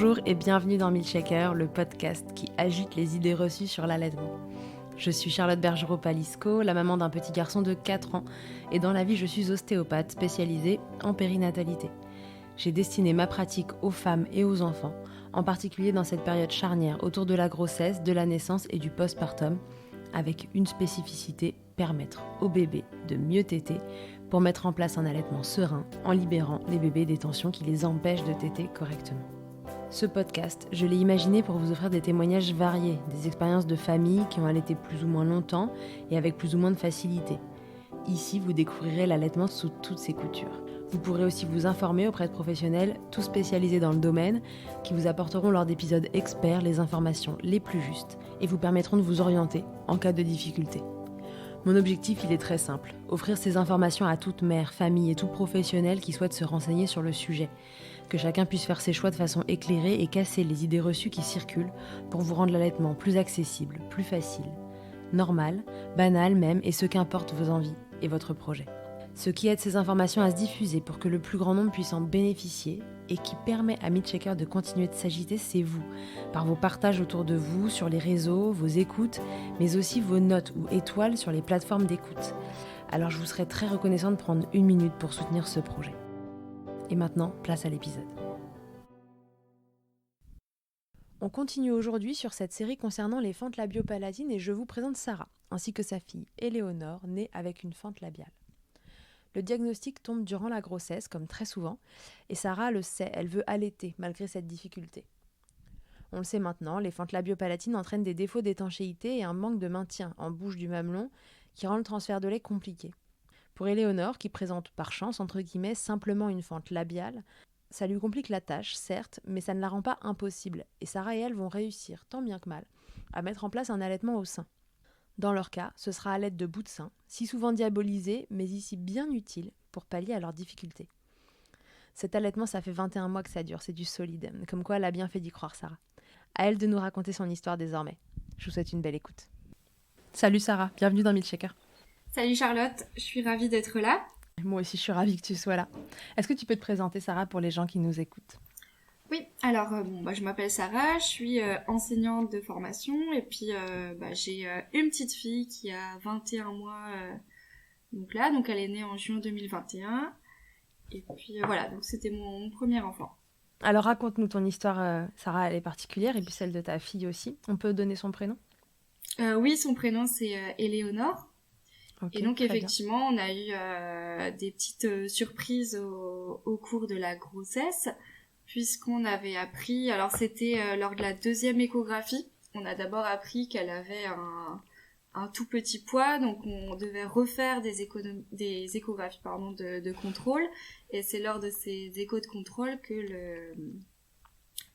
Bonjour et bienvenue dans Milkshaker, le podcast qui agite les idées reçues sur l'allaitement. Je suis Charlotte Bergerot-Palisco, la maman d'un petit garçon de 4 ans, et dans la vie je suis ostéopathe spécialisée en périnatalité. J'ai destiné ma pratique aux femmes et aux enfants, en particulier dans cette période charnière autour de la grossesse, de la naissance et du postpartum, avec une spécificité, permettre aux bébés de mieux téter pour mettre en place un allaitement serein en libérant les bébés des tensions qui les empêchent de téter correctement. Ce podcast, je l'ai imaginé pour vous offrir des témoignages variés, des expériences de familles qui ont allaité plus ou moins longtemps et avec plus ou moins de facilité. Ici, vous découvrirez l'allaitement sous toutes ses coutures. Vous pourrez aussi vous informer auprès de professionnels, tous spécialisés dans le domaine, qui vous apporteront lors d'épisodes experts les informations les plus justes et vous permettront de vous orienter en cas de difficulté. Mon objectif, il est très simple, offrir ces informations à toute mère, famille et tout professionnel qui souhaite se renseigner sur le sujet, que chacun puisse faire ses choix de façon éclairée et casser les idées reçues qui circulent pour vous rendre l'allaitement plus accessible, plus facile, normal, banal même, et ce qu'importe vos envies et votre projet. Ce qui aide ces informations à se diffuser pour que le plus grand nombre puisse en bénéficier et qui permet à Milkshaker de continuer de s'agiter, c'est vous, par vos partages autour de vous, sur les réseaux, vos écoutes, mais aussi vos notes ou étoiles sur les plateformes d'écoute. Alors je vous serais très reconnaissante de prendre 1 minute pour soutenir ce projet. Et maintenant, place à l'épisode. On continue aujourd'hui sur cette série concernant les fentes labiopalatines et je vous présente Sarah, ainsi que sa fille Éléonore, née avec une fente labiale. Le diagnostic tombe durant la grossesse, comme très souvent, et Sarah le sait, elle veut allaiter malgré cette difficulté. On le sait maintenant, les fentes labiopalatines entraînent des défauts d'étanchéité et un manque de maintien en bouche du mamelon qui rend le transfert de lait compliqué. Pour Éléonore, qui présente par chance, entre guillemets, simplement une fente labiale, ça lui complique la tâche, certes, mais ça ne la rend pas impossible, et Sarah et elle vont réussir, tant bien que mal, à mettre en place un allaitement au sein. Dans leur cas, ce sera à l'aide de bouts de sein, si souvent diabolisés, mais ici bien utiles pour pallier à leurs difficultés. Cet allaitement, ça fait 21 mois que ça dure, c'est du solide, comme quoi elle a bien fait d'y croire, Sarah. À elle de nous raconter son histoire désormais. Je vous souhaite une belle écoute. Salut Sarah, bienvenue dans Milkshaker. Salut Charlotte, je suis ravie d'être là. Moi aussi, je suis ravie que tu sois là. Est-ce que tu peux te présenter, Sarah, pour les gens qui nous écoutent ? Oui, alors je m'appelle Sarah, je suis enseignante de formation et puis j'ai une petite fille qui a 21 mois donc elle est née en juin 2021 et puis voilà, donc c'était mon premier enfant. Alors raconte-nous ton histoire, Sarah, elle est particulière et puis celle de ta fille aussi. On peut donner son prénom ? Oui, son prénom c'est Éléonore. Okay, et donc effectivement on a eu des petites surprises au cours de la grossesse. Puisqu'on avait appris, alors c'était lors de la 2e échographie, on a d'abord appris qu'elle avait un tout petit poids, donc on devait refaire des échographies de contrôle, et c'est lors de ces échos de contrôle que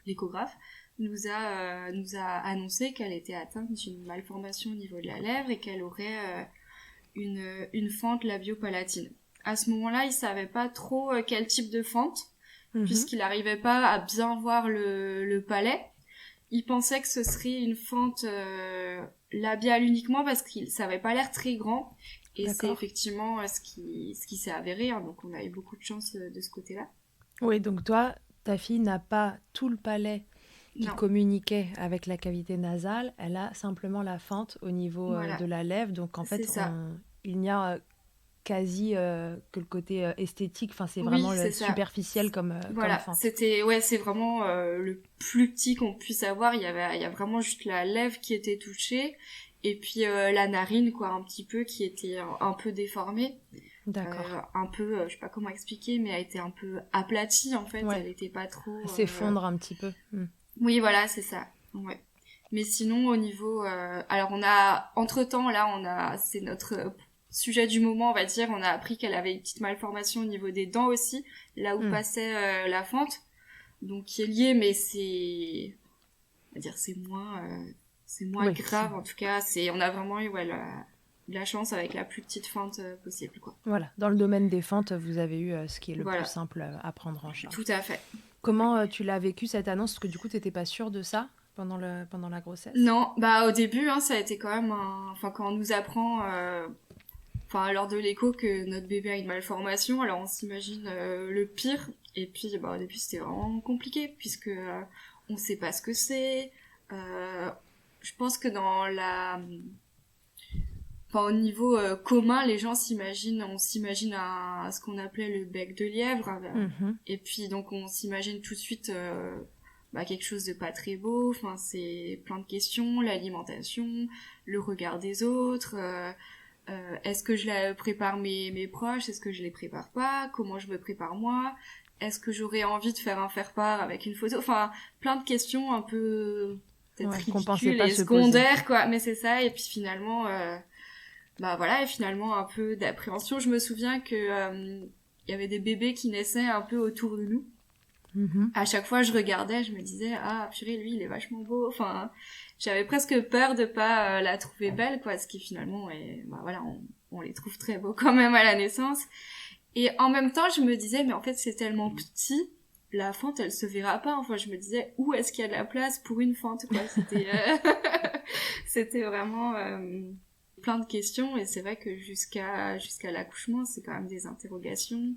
l'échographe nous a annoncé qu'elle était atteinte d'une malformation au niveau de la lèvre et qu'elle aurait une fente labiopalatine. À ce moment-là, il savait pas trop quel type de fente, puisqu'il n'arrivait pas à bien voir le palais. Il pensait que ce serait une fente labiale uniquement parce qu'il savait pas l'air très grand. Et d'accord. C'est effectivement ce qui s'est avéré. Hein, donc on a eu beaucoup de chance de ce côté-là. Oui, donc toi, ta fille n'a pas tout le palais qui communiquait avec la cavité nasale. Elle a simplement la fente au niveau de la lèvre. Donc en fait, il n'y a quasi que le côté esthétique, enfin c'est vraiment superficiel comme fente. C'est vraiment le plus petit qu'on puisse avoir. Il y a vraiment juste la lèvre qui était touchée et puis la narine quoi, un petit peu qui était un peu déformée. D'accord. Un peu, je sais pas comment expliquer, mais elle était un peu aplatie en fait. Ouais. Elle était pas trop. Elle s'effondre un petit peu. Oui, voilà, c'est ça. Ouais. Mais sinon au niveau, alors on a entre-temps là, c'est notre sujet du moment, on va dire, on a appris qu'elle avait une petite malformation au niveau des dents aussi, là où passait la fente, donc qui est liée, mais c'est, on va dire, c'est moins grave en tout cas. On a vraiment eu la chance avec la plus petite fente possible, quoi. Voilà, dans le domaine des fentes, vous avez eu ce qui est le plus simple à prendre en charge. Tout à fait. Comment tu l'as vécu cette annonce, parce que du coup, t'étais pas sûre de ça pendant la grossesse ? Non, au début, ça a été quand même quand on nous apprend lors de l'écho que notre bébé a une malformation, alors on s'imagine le pire, et puis au début c'était vraiment compliqué puisque on sait pas ce que c'est. Je pense que au niveau commun, les gens on s'imagine ce qu'on appelait le bec de lièvre. Et puis donc on s'imagine tout de suite quelque chose de pas très beau. Enfin, c'est plein de questions, l'alimentation, le regard des autres. Est-ce que je prépare mes proches? Est-ce que je les prépare pas? Comment je me prépare moi? Est-ce que j'aurais envie de faire un faire-part avec une photo? Enfin, plein de questions un peu peut-être ridicules et secondaires, quoi. Mais c'est ça. Et puis finalement, et finalement un peu d'appréhension. Je me souviens que y avait des bébés qui naissaient un peu autour de nous. À chaque fois, je regardais, je me disais, ah, purée, lui, il est vachement beau. Enfin, j'avais presque peur de pas la trouver belle, quoi, ce qui finalement on les trouve très beaux quand même à la naissance. Et en même temps, je me disais, mais en fait, c'est tellement petit, la fente, elle se verra pas. Enfin, je me disais, où est-ce qu'il y a de la place pour une fente, quoi. C'était vraiment plein de questions. Et c'est vrai que jusqu'à l'accouchement, c'est quand même des interrogations.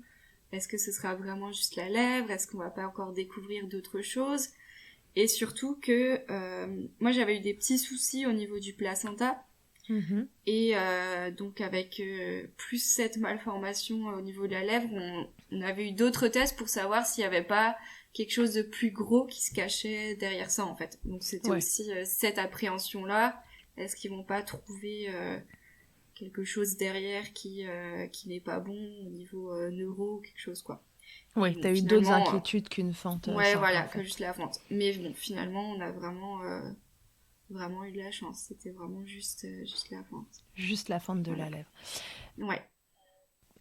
Est-ce que ce sera vraiment juste la lèvre? Est-ce qu'on va pas encore découvrir d'autres choses? Et surtout que moi, j'avais eu des petits soucis au niveau du placenta. Et donc avec plus cette malformation au niveau de la lèvre, on avait eu d'autres tests pour savoir s'il y avait pas quelque chose de plus gros qui se cachait derrière ça, en fait. Donc c'était aussi cette appréhension-là. Est-ce qu'ils vont pas trouver quelque chose derrière qui n'est pas bon au niveau neuro ou quelque chose, quoi. Oui, t'as eu d'autres inquiétudes qu'une fente. Ouais, voilà, que juste la fente. Mais bon, finalement, on a vraiment eu de la chance. C'était vraiment juste la fente. Juste la fente de la lèvre. Ouais.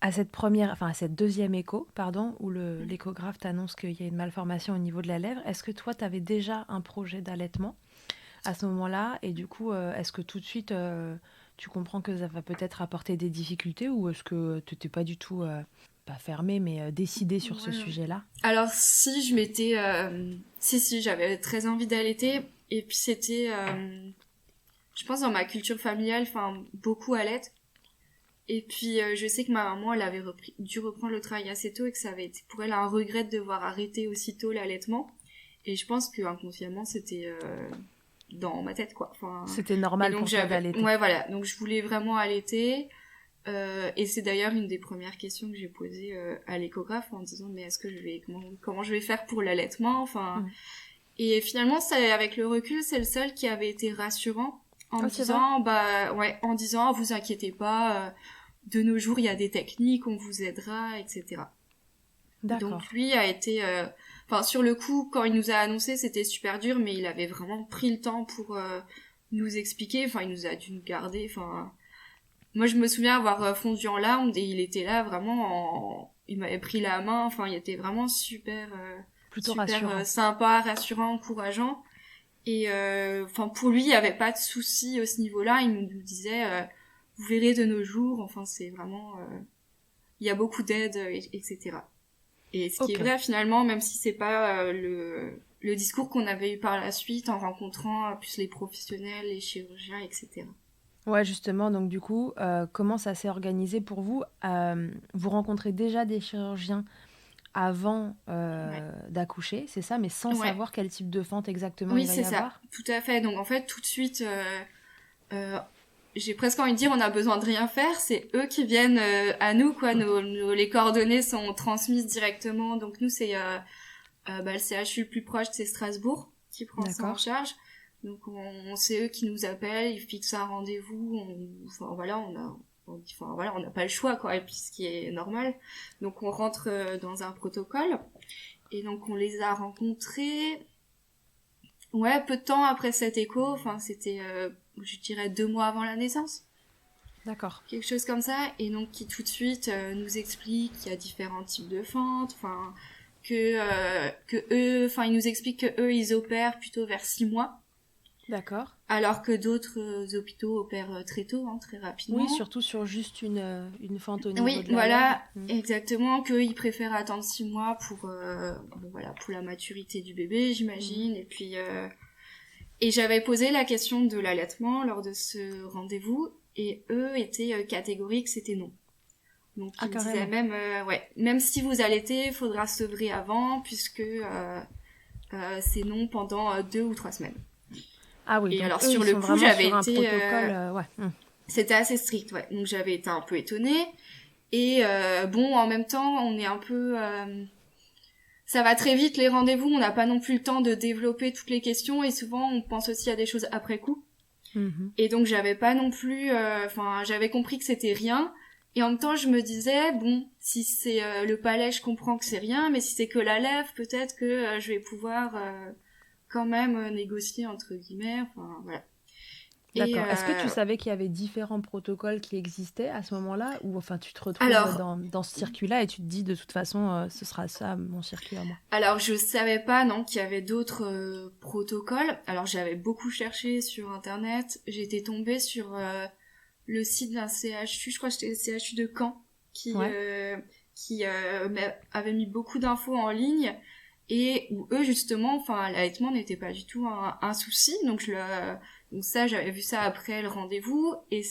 À cette deuxième écho, où l'échographe t'annonce qu'il y a une malformation au niveau de la lèvre, est-ce que toi, t'avais déjà un projet d'allaitement à ce moment-là? Et du coup, est-ce que tout de suite, tu comprends que ça va peut-être apporter des difficultés, ou est-ce que tu n'étais pas du tout, pas fermée, mais décidée sur ce sujet-là? Alors si, je m'étais... Si, j'avais très envie d'allaiter. Et puis c'était, je pense, dans ma culture familiale, beaucoup allaitent. Et puis je sais que ma maman, elle avait dû reprendre le travail assez tôt et que ça avait été pour elle un regret de devoir arrêter aussitôt l'allaitement. Et je pense que inconsciemment, c'était... dans ma tête, quoi. C'était normal pour toi d'allaiter. Ouais, voilà. Donc je voulais vraiment allaiter. Et c'est d'ailleurs une des premières questions que j'ai posées à l'échographe en disant, mais comment je vais faire pour l'allaitement? Et finalement, avec le recul, c'est le seul qui avait été rassurant en disant, vous inquiétez pas, de nos jours, il y a des techniques, on vous aidera, etc. D'accord. Donc lui a été... sur le coup, quand il nous a annoncé, c'était super dur, mais il avait vraiment pris le temps pour nous expliquer. Il nous a dû nous garder. Moi, je me souviens avoir fondu en larmes et il était là vraiment il m'avait pris la main. Il était vraiment super rassurant. Sympa, rassurant, encourageant. Et pour lui, il n'y avait pas de souci à ce niveau-là. Il nous disait, vous verrez de nos jours. C'est vraiment... il y a beaucoup d'aide, etc. Et ce qui est vrai finalement, même si c'est pas le discours qu'on avait eu par la suite en rencontrant plus les professionnels, les chirurgiens, etc. Ouais, justement, donc du coup, comment ça s'est organisé pour vous? Vous rencontrez déjà des chirurgiens avant d'accoucher, c'est ça, mais sans savoir quel type de fente exactement il va y avoir? Oui, c'est ça, tout à fait. Donc en fait, tout de suite... j'ai presque envie de dire, on a besoin de rien faire, c'est eux qui viennent à nous, quoi. Les coordonnées sont transmises directement. Donc nous, c'est le CHU le plus proche, c'est Strasbourg qui prend ça en charge. Donc c'est eux qui nous appellent, ils fixent un rendez-vous. On n'a pas le choix, quoi. Et puis ce qui est normal. Donc on rentre dans un protocole et donc on les a rencontrés. Ouais, peu de temps après cet écho. C'était je dirais 2 mois avant la naissance. D'accord. Quelque chose comme ça. Et donc, qui tout de suite nous explique qu'il y a différents types de fentes, que eux, ils nous expliquent que eux, ils opèrent plutôt vers 6 mois. D'accord. Alors que d'autres hôpitaux opèrent très tôt, très rapidement. Oui, surtout sur juste une fente au niveau de la lèvre. Oui, voilà, exactement, qu'ils préfèrent attendre 6 mois pour la maturité du bébé, j'imagine. Et puis... Et j'avais posé la question de l'allaitement lors de ce rendez-vous, et eux étaient catégoriques, c'était non. Donc ils disaient même si vous allaitez, il faudra sevrer avant, puisque c'est non pendant 2 ou 3 semaines. Ah oui, et donc alors eux, sur ils le sont coup, vraiment j'avais sur un été... protocole, ouais. C'était assez strict, ouais. Donc j'avais été un peu étonnée. Et bon, en même temps, on est un peu... ça va très vite, les rendez-vous, on n'a pas non plus le temps de développer toutes les questions, et souvent, on pense aussi à des choses après coup. Et donc, j'avais pas non plus... j'avais compris que c'était rien. Et en même temps, je me disais, bon, si c'est le palais, je comprends que c'est rien, mais si c'est que la lèvre, peut-être que je vais pouvoir quand même négocier, entre guillemets, enfin, voilà. D'accord. Est-ce que tu savais qu'il y avait différents protocoles qui existaient à ce moment-là, ou enfin tu te retrouves Alors, dans ce circuit-là et tu te dis de toute façon ce sera ça mon circuit à moi. Alors je savais pas non qu'il y avait d'autres protocoles. Alors j'avais beaucoup cherché sur internet. J'étais tombée sur le site d'un CHU, je crois que c'était le CHU de Caen, qui avait mis beaucoup d'infos en ligne, et où eux justement, enfin l'allaitement n'était pas du tout un souci. Donc donc ça, j'avais vu ça après le rendez-vous, et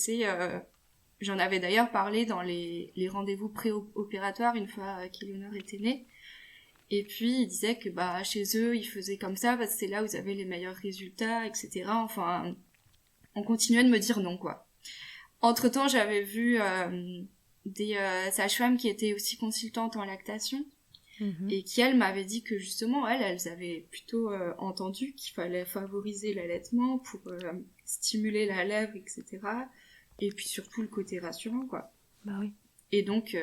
j'en avais d'ailleurs parlé dans les rendez-vous préopératoires une fois qu'Éléonore était née. Et puis, ils disaient que chez eux, ils faisaient comme ça parce que c'est là où ils avaient les meilleurs résultats, etc. Enfin, on continuait de me dire non, quoi. Entre-temps, j'avais vu des sages-femmes qui étaient aussi consultantes en lactation, et qui, elles, m'avaient dit que justement, elles avaient plutôt entendu qu'il fallait favoriser l'allaitement pour stimuler la lèvre, etc. Et puis surtout le côté rassurant, quoi. Bah oui. Et donc...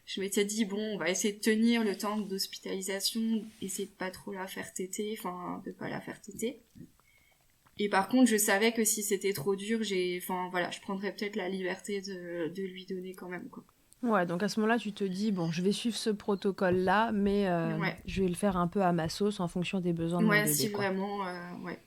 je m'étais dit, bon, on va essayer de tenir le temps d'hospitalisation, essayer de pas trop la faire téter, enfin, de pas la faire téter. Et par contre, je savais que si c'était trop dur, je prendrais peut-être la liberté de lui donner quand même, quoi. Ouais, donc à ce moment-là, tu te dis, bon, je vais suivre ce protocole-là, mais je vais le faire un peu à ma sauce en fonction des besoins de mon bébé. Ouais, si quoi. vraiment, ouais.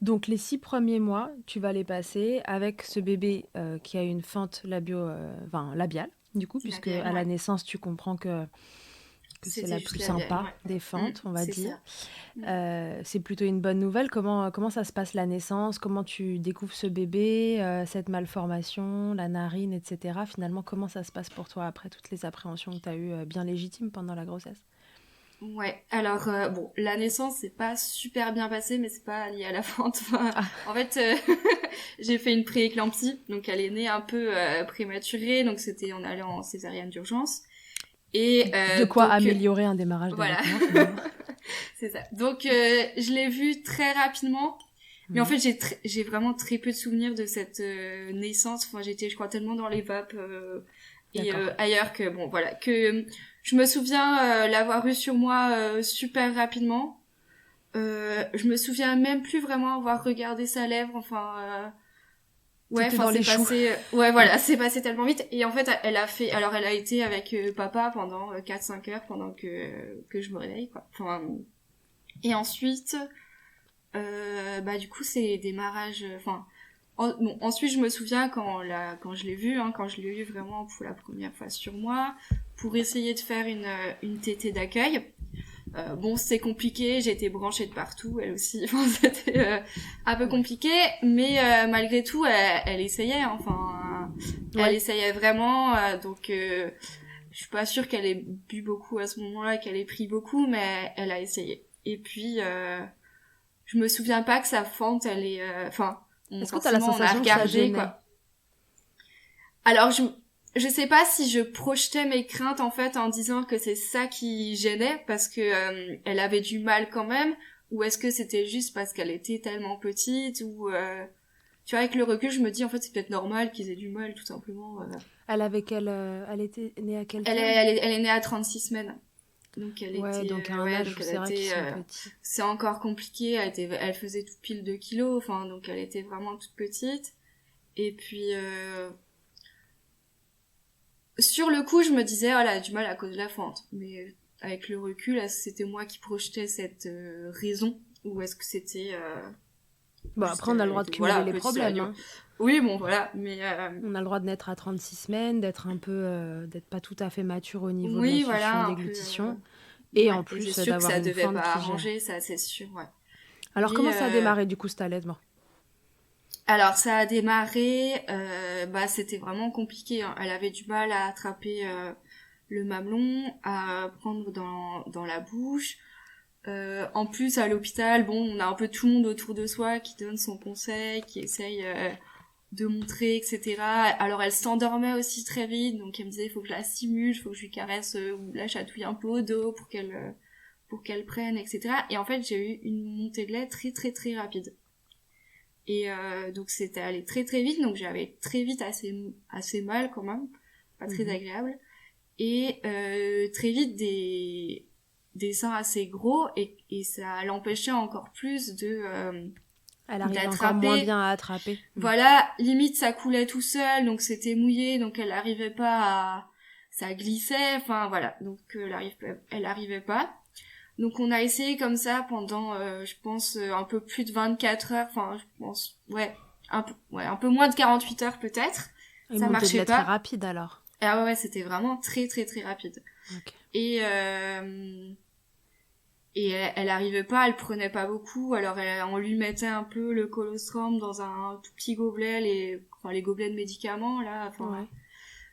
Donc les 6 premiers mois, tu vas les passer avec ce bébé qui a une fente labiale, du coup, puisque Labiale, à la ouais. naissance, tu comprends que c'est C'était la juste plus labiale, sympa ouais. des fentes, on va c'est dire. ça. C'est plutôt une bonne nouvelle. Comment ça se passe la naissance? Comment tu découvres ce bébé, cette malformation, la narine, etc. Finalement, comment ça se passe pour toi après toutes les appréhensions que tu as eues bien légitimes pendant la grossesse? Ouais, alors bon, la naissance c'est pas super bien passé, mais c'est pas lié à la fente. Enfin, en fait, j'ai fait une prééclampsie, donc elle est née un peu prématurée, donc on allait en césarienne d'urgence. Et de quoi donc, améliorer un démarrage voilà. d'allaitement. C'est ça. Donc je l'ai vu très rapidement, mais en fait j'ai vraiment très peu de souvenirs de cette naissance. Enfin, j'étais, je crois, tellement dans les vapes et ailleurs que bon, voilà, que je me souviens l'avoir eu sur moi super rapidement. Je me souviens même plus vraiment avoir regardé sa lèvre. Enfin, ouais, T'étais dans les choux. Ouais, voilà, c'est passé tellement vite. Et en fait, elle a été avec papa pendant 4-5 heures pendant que je me réveille, quoi. Enfin, et ensuite, du coup, c'est démarrage. Enfin, ensuite, je me souviens quand je l'ai vu, quand je l'ai eu vraiment pour la première fois sur moi, pour essayer de faire une tétée d'accueil. Bon, c'est compliqué, j'ai été branchée de partout, elle aussi. Enfin, c'était un peu compliqué, mais malgré tout, elle essayait. Enfin, elle essayait vraiment. Donc, je suis pas sûre qu'elle ait bu beaucoup à ce moment-là, qu'elle ait pris beaucoup, mais elle a essayé. Et puis, je me souviens pas que sa fente, elle est... Est-ce que t'as la sensation que ça gênait, quoi. Alors, je sais pas si je projetais mes craintes, en fait, en disant que c'est ça qui gênait, parce que elle avait du mal quand même, ou est-ce que c'était juste parce qu'elle était tellement petite, ou... Tu vois, avec le recul, je me dis, en fait, c'est peut-être normal qu'ils aient du mal, tout simplement. Elle était née à quel terme? Elle est née à 36 semaines. Donc elle était donc à un âge où c'est vrai qu'ils sont petits. C'est encore compliqué, elle faisait tout pile 2 kilos, enfin, donc elle était vraiment toute petite. Et puis sur le coup, je me disais, elle a du mal à cause de la fente. Mais avec le recul, est-ce que c'était moi qui projetais cette raison, ou est-ce que c'était après, on a le droit de cumuler les problèmes. Hein. Oui, bon, voilà, mais... On a le droit de naître à 36 semaines, d'être un peu... d'être pas tout à fait mature au niveau de la succion, déglutition. Et en plus, c'est sûr d'avoir que ça une devait fente pas qui arranger, ça, c'est sûr, ouais. Alors, comment ça a démarré, du coup, cet allaitement? Alors, ça a démarré... c'était vraiment compliqué. Hein. Elle avait du mal à attraper le mamelon, à prendre dans la bouche. En plus, à l'hôpital, bon, on a un peu tout le monde autour de soi qui donne son conseil, qui essaye de montrer, etc. Alors, elle s'endormait aussi très vite, donc elle me disait, il faut que je la stimule, il faut que je lui caresse ou la chatouille un peu au dos pour qu'elle prenne, etc. Et en fait, j'ai eu une montée de lait très, très, très rapide. Et donc, c'était allé très, très vite, donc j'avais très vite assez mal quand même, pas très agréable. Et très vite, des seins assez gros et ça l'empêchait encore plus Elle arrive encore d'attraper. moins bien à attraper. Voilà, limite ça coulait tout seul, donc c'était mouillé, donc elle arrivait pas à... Ça glissait, enfin voilà, donc elle arrivait pas. Donc on a essayé comme ça pendant, je pense, un peu plus de 24 heures, enfin je pense, un peu moins de 48 heures peut-être. Une Ça montée de marchait lait pas. très rapide alors. Ah ouais, c'était vraiment très très très rapide. Okay. Et elle arrivait pas, elle prenait pas beaucoup, alors on lui mettait un peu le colostrum dans un tout petit gobelet, les gobelets de médicaments, là, enfin. Ouais.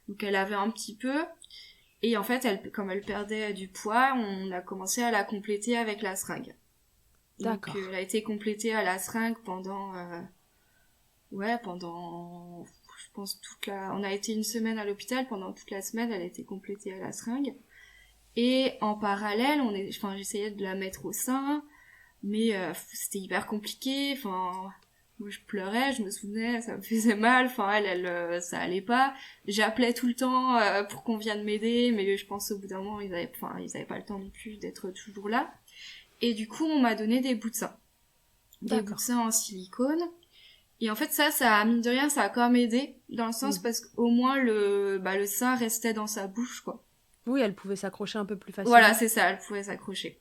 Donc elle avait un petit peu. Et en fait, comme elle perdait du poids, on a commencé à la compléter avec la seringue. D'accord. Donc elle a été complétée à la seringue pendant, je pense on a été une semaine à l'hôpital, pendant toute la semaine, elle a été complétée à la seringue. Et en parallèle, j'essayais de la mettre au sein, mais c'était hyper compliqué. Enfin, moi je pleurais, je me souvenais, ça me faisait mal. Enfin, elle, ça allait pas. J'appelais tout le temps pour qu'on vienne m'aider, mais je pense au bout d'un moment, ils avaient pas le temps non plus d'être toujours là. Et du coup, on m'a donné des bouts de sein, des bouts de sein en silicone. Et en fait, ça mine de rien, ça a quand même aidé dans le sens parce qu'au moins le sein restait dans sa bouche, quoi. Oui, elle pouvait s'accrocher un peu plus facilement. Voilà, c'est ça, elle pouvait s'accrocher.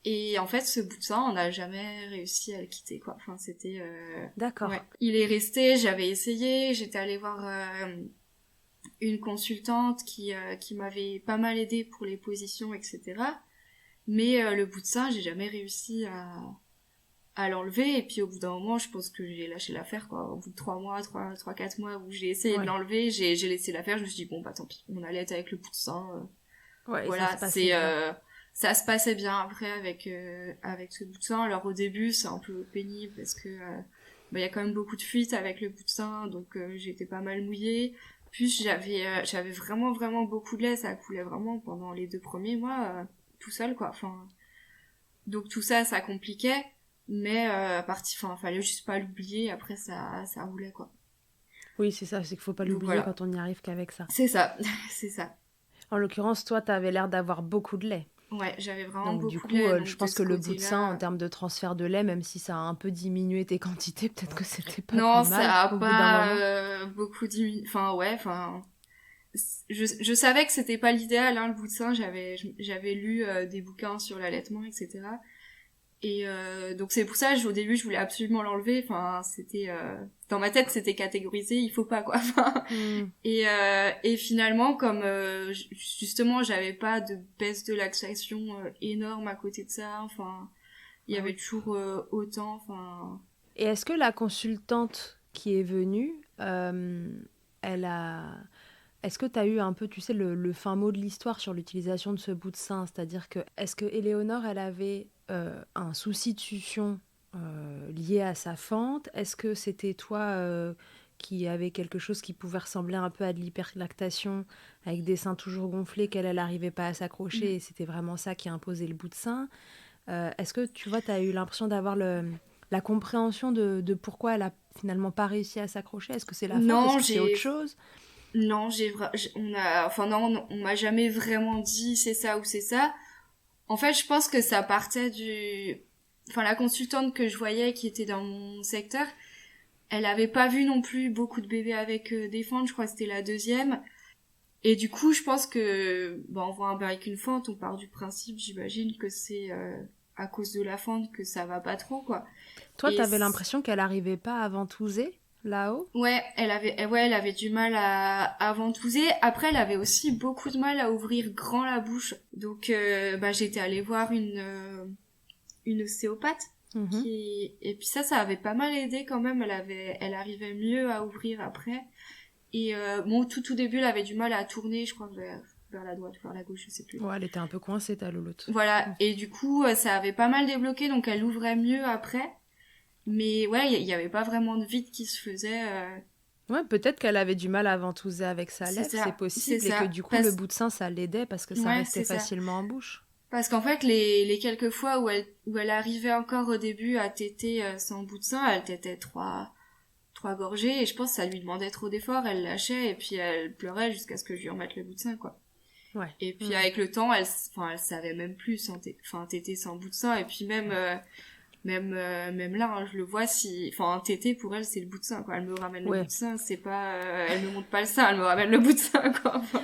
Et en fait, ce bout de sang, on n'a jamais réussi à le quitter, quoi. Enfin, c'était... D'accord. Ouais. Il est resté, j'avais essayé, j'étais allée voir une consultante qui m'avait pas mal aidée pour les positions, etc. Mais le bout de sang, j'ai jamais réussi à l'enlever. Et puis au bout d'un moment, je pense que j'ai lâché l'affaire, quoi. Au bout de 3-4 mois où j'ai essayé de l'enlever, j'ai laissé l'affaire, je me suis dit, bon, bah tant pis, on allait être avec le bout de sang. Voilà, ça se passait bien après avec ce bout de sein. Alors au début, c'est un peu pénible parce que y a quand même beaucoup de fuites avec le bout de sein, donc j'étais pas mal mouillée. Puis j'avais vraiment vraiment beaucoup de lait, ça coulait vraiment pendant les 2 premiers mois tout seul, quoi. Enfin, donc tout ça compliquait, mais fallait juste pas l'oublier. Après ça roulait, quoi. Oui, c'est ça, c'est qu'il faut pas l'oublier quand on n'y arrive qu'avec ça. C'est ça, c'est ça. En l'occurrence, toi, t'avais l'air d'avoir beaucoup de lait. Ouais, j'avais vraiment donc, beaucoup de lait. Du coup, je pense que le bout de sein, en termes de transfert de lait, même si ça a un peu diminué tes quantités, peut-être que c'était pas non, plus mal. Ça a pas beaucoup diminué. Je savais que c'était pas l'idéal, hein, le bout de sein. J'avais lu des bouquins sur l'allaitement, etc. Et donc c'est pour ça, au début, je voulais absolument l'enlever. Enfin, c'était dans ma tête, c'était catégorisé, il faut pas, quoi. Et finalement, comme justement, j'avais pas de baisse de laxation énorme à côté de ça. Enfin, il y avait toujours autant. Enfin. Et est-ce que la consultante qui est venue, est-ce que tu as eu un peu, tu sais, le fin mot de l'histoire sur l'utilisation de ce bout de sein? C'est-à-dire que, est-ce que Éléonore, elle avait un souci de succion lié à sa fente? Est-ce que c'était toi qui avait quelque chose qui pouvait ressembler un peu à de l'hyperlactation, avec des seins toujours gonflés, qu'elle n'arrivait pas à s'accrocher, et c'était vraiment ça qui imposait le bout de sein? Est-ce que, tu vois, tu as eu l'impression d'avoir la compréhension de pourquoi elle a finalement pas réussi à s'accrocher? Est-ce que c'est la fente? Est-ce que c'est autre chose? Non, on m'a jamais vraiment dit c'est ça ou c'est ça. En fait, je pense que ça partait la consultante que je voyais qui était dans mon secteur, elle avait pas vu non plus beaucoup de bébés avec des fentes, je crois que c'était la 2e. Et du coup, je pense que, on voit un bébé avec une fente, on part du principe, j'imagine que c'est à cause de la fente que ça va pas trop, quoi. Toi, t'avais l'impression qu'elle arrivait pas à ventouser là-haut? Ouais, elle avait du mal à ventouser. Après, elle avait aussi beaucoup de mal à ouvrir grand la bouche. Donc, j'étais allée voir une ostéopathe. Et puis ça avait pas mal aidé quand même. Elle arrivait mieux à ouvrir après. Et tout début, elle avait du mal à tourner, je crois, vers vers la droite ou vers la gauche, je sais plus. Ouais, elle était un peu coincée, ta louloute. Voilà, et du coup, ça avait pas mal débloqué, donc elle ouvrait mieux après. Mais ouais, il y avait pas vraiment de vide qui se faisait. Ouais, peut-être qu'elle avait du mal à ventouser avec sa lèvre, c'est possible, c'est et ça. que du coup, le bout de sein, ça l'aidait parce que ça Ouais, restait c'est ça. facilement en bouche. Parce qu'en fait, les quelques fois où elle arrivait encore au début à téter sans bout de sein, elle tétait trois gorgées, et je pense que ça lui demandait trop d'efforts, elle lâchait, et puis elle pleurait jusqu'à ce que je lui remette le bout de sein, quoi. Ouais. Et puis avec le temps, elle savait même plus téter sans bout de sein, et puis même là, hein, je le vois, un tété pour elle, c'est le bout de sein, quoi. Elle me ramène le bout de sein, c'est pas, elle me monte pas le sein, elle me ramène le bout de sein, quoi. Enfin,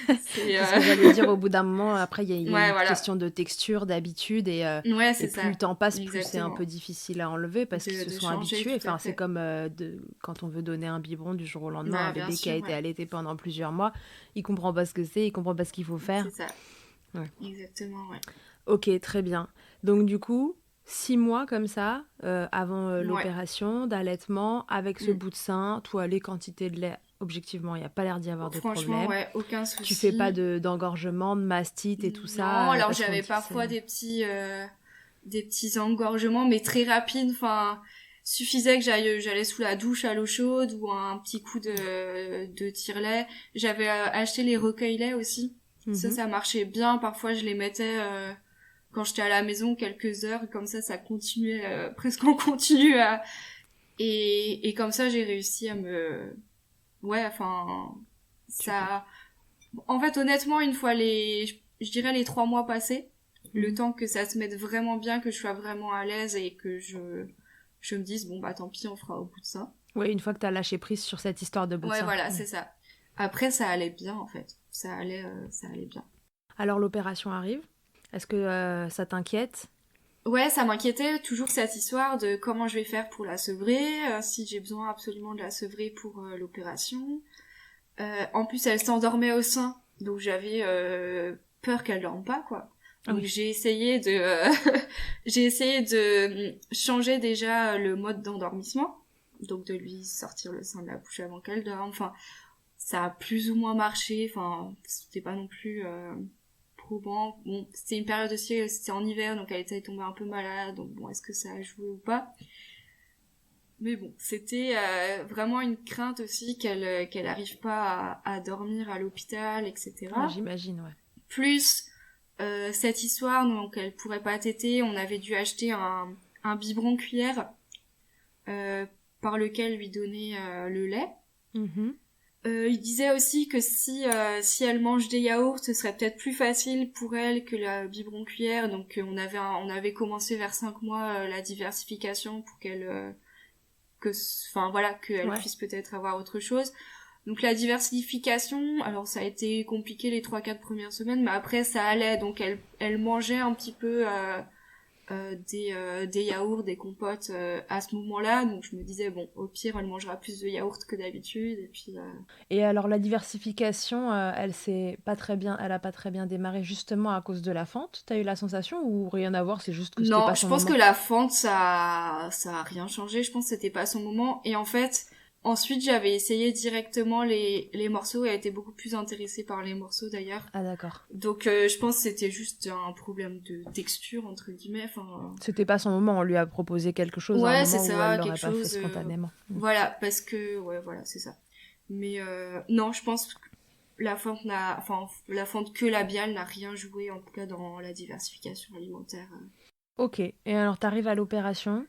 c'est ce que j'allais dire, au bout d'un moment, après, il y a une voilà. question de texture, d'habitude, et plus le temps passe, plus c'est un peu difficile à enlever parce qu'ils se sont habitués. Enfin, c'est comme quand on veut donner un biberon du jour au lendemain, un bébé qui a été allaité pendant plusieurs mois, il comprend pas ce que c'est, il comprend pas ce qu'il faut faire. C'est ça. Ouais. Exactement, ouais. Ok, très bien. Donc du coup, 6 mois comme ça, avant l'opération d'allaitement, avec ce bout de sein, toi, les quantités de lait, objectivement, il n'y a pas l'air d'y avoir de problème. Franchement, ouais, aucun souci. Tu fais pas d'engorgement, de mastite et tout ça? Non, alors j'avais parfois des petits engorgements, mais très rapides. Enfin, suffisait que j'allais sous la douche à l'eau chaude ou un petit coup de tire-lait. J'avais acheté les recueils-lait aussi. Ça marchait bien. Parfois, je les mettais quand j'étais à la maison quelques heures, comme ça continuait presque en continu et comme ça j'ai réussi à me ça en fait honnêtement une fois je dirais les 3 mois passés, le temps que ça se mette vraiment bien, que je sois vraiment à l'aise et que je me dise bon bah tant pis, on fera au bout de ça. Ouais, une fois que t'as lâché prise sur cette histoire de bout de sein. Ouais, voilà, c'est ça. Après ça allait bien en fait, ça allait bien. Alors l'opération arrive. Est-ce que ça t'inquiète? Ouais, ça m'inquiétait toujours cette histoire de comment je vais faire pour la sevrer, si j'ai besoin absolument de la sevrer pour l'opération. En plus, elle s'endormait au sein, donc j'avais peur qu'elle dorme pas, quoi. Donc j'ai essayé de changer déjà le mode d'endormissement, donc de lui sortir le sein de la bouche avant qu'elle dorme. Enfin, ça a plus ou moins marché. Enfin, c'était pas non plus probant. Bon, c'était une période aussi, c'était en hiver, donc elle était tombée un peu malade, donc bon, est-ce que ça a joué ou pas? Mais bon, c'était vraiment une crainte aussi qu'elle arrive pas à dormir à l'hôpital, etc. Ah, j'imagine, ouais. Plus cette histoire, donc elle pourrait pas téter, on avait dû acheter un biberon cuillère par lequel lui donner le lait. Il disait aussi que si elle mange des yaourts, ce serait peut-être plus facile pour elle que le biberon cuillère. Donc on avait commencé vers 5 mois la diversification pour qu'elle puisse peut-être avoir autre chose. Donc la diversification, alors ça a été compliqué les 3-4 premières semaines, mais après ça allait. Donc elle mangeait un petit peu des yaourts, des compotes à ce moment-là, donc je me disais bon, au pire elle mangera plus de yaourts que d'habitude, et puis Et alors la diversification, elle a pas très bien démarré justement à cause de la fente. T'as eu la sensation ou rien à voir, c'est juste que c'était pas son moment? Non, je pense que la fente ça a rien changé, je pense que c'était pas son moment, et en fait ensuite j'avais essayé directement les morceaux et elle était beaucoup plus intéressée par les morceaux d'ailleurs. Ah d'accord. Donc je pense que c'était juste un problème de texture entre guillemets. C'était pas son moment, on lui a proposé quelque chose à un moment où elle l'aurait pas fait spontanément. Voilà, parce que voilà, c'est ça. Mais non, je pense que la fente que labiale n'a rien joué, en tout cas dans la diversification alimentaire. Ok, et alors t'arrives à l'opération?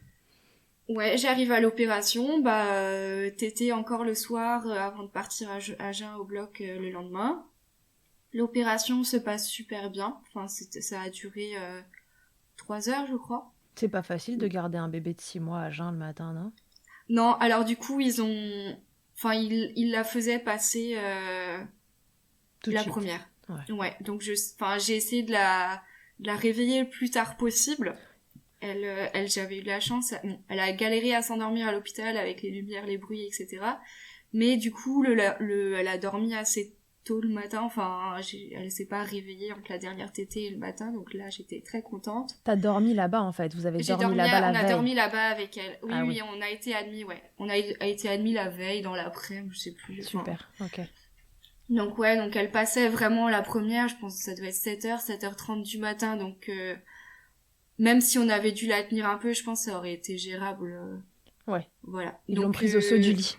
Ouais, j'arrive à l'opération, tété encore le soir avant de partir à jeun au bloc le lendemain. L'opération se passe super bien, ça a duré 3 heures je crois. C'est pas facile de garder un bébé de 6 mois à jeun le matin, non? Non, alors du coup ils la faisaient passer la première. Ouais, donc j'ai essayé de la réveiller le plus tard possible. Elle j'avais eu de la chance, elle a galéré à s'endormir à l'hôpital avec les lumières, les bruits, etc. Mais du coup, elle a dormi assez tôt le matin, elle s'est pas réveillée entre la dernière tétée et le matin, donc là, j'étais très contente. T'as dormi là-bas, en fait, vous avez dormi là-bas la veille? On a dormi là-bas avec elle. Oui, on a été admis, ouais. On a été admis la veille, dans l'après-midi, je sais plus. Super, ok. Donc ouais, donc elle passait vraiment la première, je pense que ça devait être 7h, 7h30 du matin, donc même si on avait dû la tenir un peu, je pense que ça aurait été gérable. Ouais. Voilà. Ils donc, l'ont prise au saut du lit.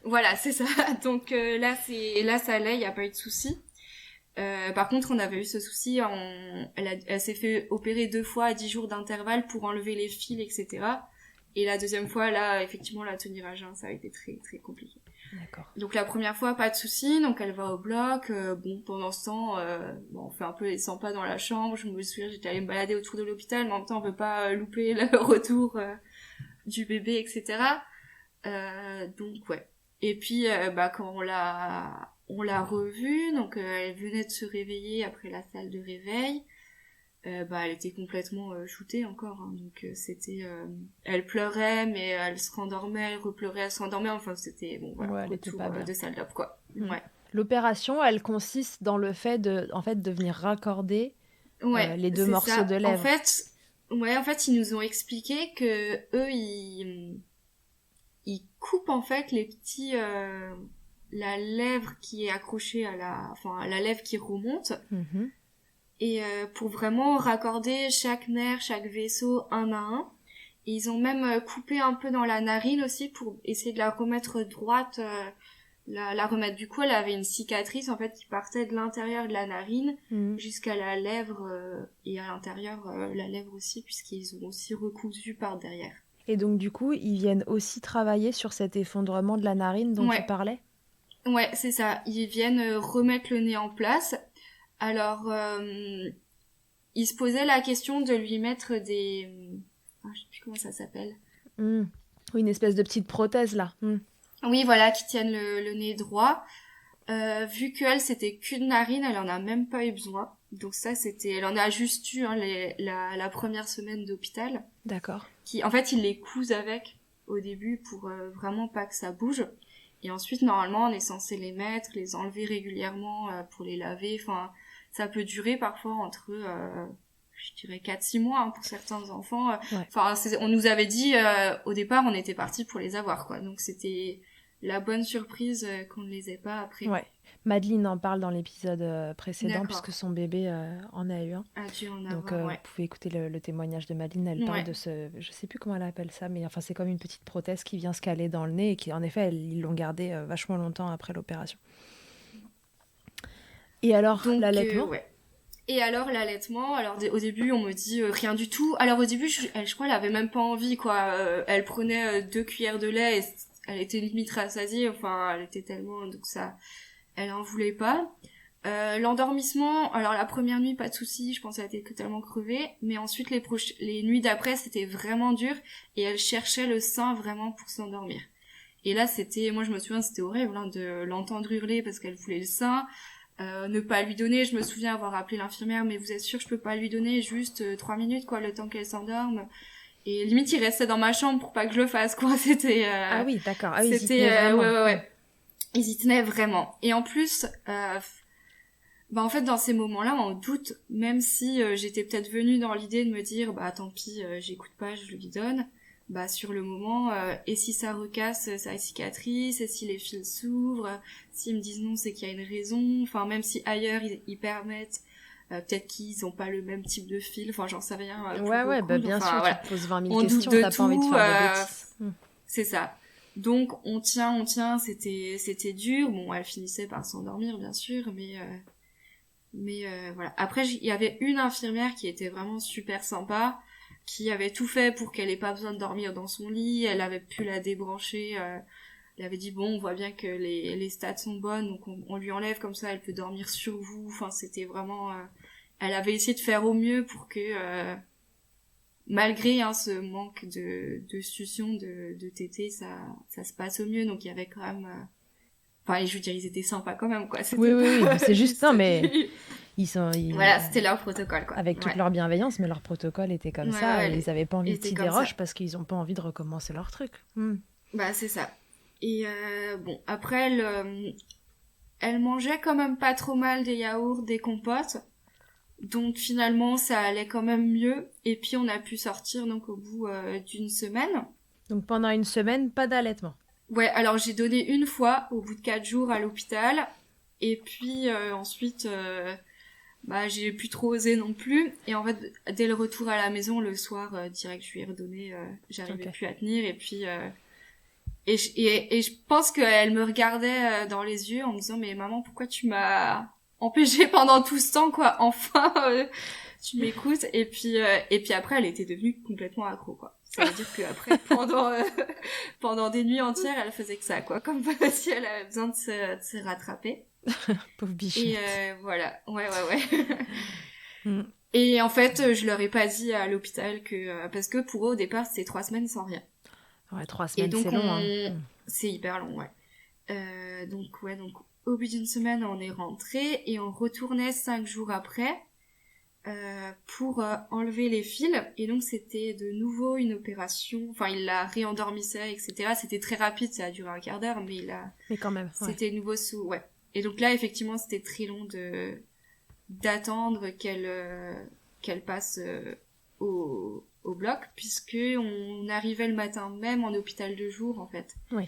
Voilà, c'est ça. Donc là ça allait, il n'y a pas eu de souci. Par contre, on avait eu ce souci, elle s'est fait opérer 2 fois à 10 jours d'intervalle pour enlever les fils, etc. Et la deuxième fois, là, effectivement, la tenir à jeun, ça a été très très compliqué. D'accord. Donc la première fois, pas de souci, donc elle va au bloc. Bon, pendant ce temps, on fait un peu les 100 pas dans la chambre. Je me souviens, j'étais allée me balader autour de l'hôpital, mais en même temps, on peut pas louper le retour du bébé, etc. Donc ouais. Et puis, quand on l'a revue, donc elle venait de se réveiller après la salle de réveil. Elle était complètement shootée encore, hein, donc c'était elle pleurait mais elle se rendormait, elle repleurait, elle se rendormait, enfin c'était bon voilà, Ouais, elle était retour pas bien. de salle d'op quoi. Ouais. L'opération, elle consiste dans le fait de venir raccorder Ouais, les 2 c'est morceaux ça. de lèvres. En fait, ils nous ont expliqué que eux ils coupent en fait les petits la lèvre qui est accrochée à la lèvre qui remonte. Mhm. Et pour vraiment raccorder chaque nerf, chaque vaisseau un à un. Et ils ont même coupé un peu dans la narine aussi pour essayer de la remettre droite, la remettre. Du coup, elle avait une cicatrice en fait qui partait de l'intérieur de la narine jusqu'à la lèvre et à l'intérieur la lèvre aussi, puisqu'ils ont aussi recousu par derrière. Et donc du coup, ils viennent aussi travailler sur cet effondrement de la narine dont tu parlais ? Ouais, c'est ça. Ils viennent remettre le nez en place. Alors, il se posait la question de lui mettre des... je sais plus comment ça s'appelle. Oui, une espèce de petite prothèse, là. Oui, voilà, qui tienne le nez droit. Vu qu'elle, c'était qu'une narine, elle en a même pas eu besoin. Donc ça, elle en a juste eu la première semaine d'hôpital. D'accord. En fait, ils les cousent avec au début pour vraiment pas que ça bouge. Et ensuite, normalement, on est censé les mettre, les enlever régulièrement pour les laver. Enfin, ça peut durer parfois entre, je dirais 4-6 mois hein, pour certains enfants. Ouais. Enfin, on nous avait dit, au départ, on était parti pour les avoir, quoi. Donc, c'était la bonne surprise qu'on ne les ait pas après. Ouais. Madeleine en parle dans l'épisode précédent, D'accord. puisque son bébé en a eu un. A dû en Donc, avoir, ouais. vous pouvez écouter le témoignage de Madeleine. Elle parle de ce... Je sais plus comment elle appelle ça, mais enfin, c'est comme une petite prothèse qui vient se caler dans le nez et qui, en effet, ils l'ont gardée vachement longtemps après l'opération. Et alors, donc, l'allaitement ouais. Et alors l'allaitement, alors au début on me dit rien du tout. Alors au début je crois elle avait même pas envie quoi. Elle prenait 2 cuillères de lait et elle était limite rassasiée. Enfin elle était tellement donc ça, elle en voulait pas. L'endormissement, alors la première nuit pas de souci, je pense qu'elle était tellement crevée, mais ensuite les nuits d'après c'était vraiment dur et elle cherchait le sein vraiment pour s'endormir. Et là moi je me souviens c'était horrible hein, de l'entendre hurler parce qu'elle voulait le sein. Ne pas lui donner, je me souviens avoir appelé l'infirmière, mais vous êtes sûre que je peux pas lui donner juste 3 minutes quoi, le temps qu'elle s'endorme. Et limite il restait dans ma chambre pour pas que je le fasse quoi, c'était ah oui, d'accord. Ah oui, c'était ouais. Ils y tenaient vraiment. Et en plus en fait dans ces moments-là on doute, même si j'étais peut-être venue dans l'idée de me dire tant pis, j'écoute pas, je lui donne. Sur le moment, et si ça recasse sa cicatrice, et si les fils s'ouvrent, s'ils me disent non, c'est qu'il y a une raison, enfin même si ailleurs ils permettent, peut-être qu'ils ont pas le même type de fil, enfin j'en sais rien. Ouais, bien sûr, voilà. tu te poses 20 000 on questions, doute de t'as pas envie de faire de bêtises. C'est ça. Donc on tient, c'était dur, bon elle finissait par s'endormir bien sûr, mais voilà. Après il y avait une infirmière qui était vraiment super sympa, qui avait tout fait pour qu'elle ait pas besoin de dormir dans son lit, elle avait pu la débrancher, elle avait dit bon on voit bien que les stats sont bonnes donc on lui enlève comme ça elle peut dormir sur vous, enfin c'était vraiment elle avait essayé de faire au mieux pour que malgré ce manque de succion de tétés ça se passe au mieux, donc il y avait quand même enfin je veux dire ils étaient sympas quand même quoi. Oui c'est juste non mais voilà, c'était leur protocole quoi. Avec toute leur bienveillance, mais leur protocole était comme ça. Ils avaient pas envie de tirer des roches parce qu'ils ont pas envie de recommencer leur truc. C'est ça. Et après elle mangeait quand même pas trop mal des yaourts, des compotes. Donc finalement ça allait quand même mieux. Et puis on a pu sortir donc au bout d'une semaine. Donc pendant une semaine, pas d'allaitement. Ouais, alors j'ai donné une fois au bout de 4 jours à l'hôpital. Et puis ensuite, j'ai plus trop osé non plus. Et en fait, dès le retour à la maison, le soir, direct, je lui ai redonné. J'arrivais plus à tenir. Et puis, et je pense qu'elle me regardait dans les yeux en me disant, mais maman, pourquoi tu m'as empêché pendant tout ce temps, quoi. Enfin, tu m'écoutes. Et puis après, elle était devenue complètement accro, quoi. Ça veut dire qu'après, pendant des nuits entières, elle faisait que ça, quoi. Comme si elle avait besoin de se rattraper. Pauvre bichette. Et voilà, ouais. Mm. Et en fait, je leur ai pas dit à l'hôpital parce que pour eux, au départ, c'était 3 semaines sans rien. Ouais, 3 semaines, et donc, c'est long, hein. C'est hyper long, ouais. Donc, au bout d'une semaine, on est rentré et on retournait 5 jours après pour enlever les fils. Et donc, c'était de nouveau une opération. Enfin, il la réendormissait, etc. C'était très rapide, ça a duré un quart d'heure, mais quand même, ouais. C'était nouveau ouais. Et donc là, effectivement, c'était très long d'attendre qu'elle passe au bloc, puisque on arrivait le matin même en hôpital de jour, en fait. Oui.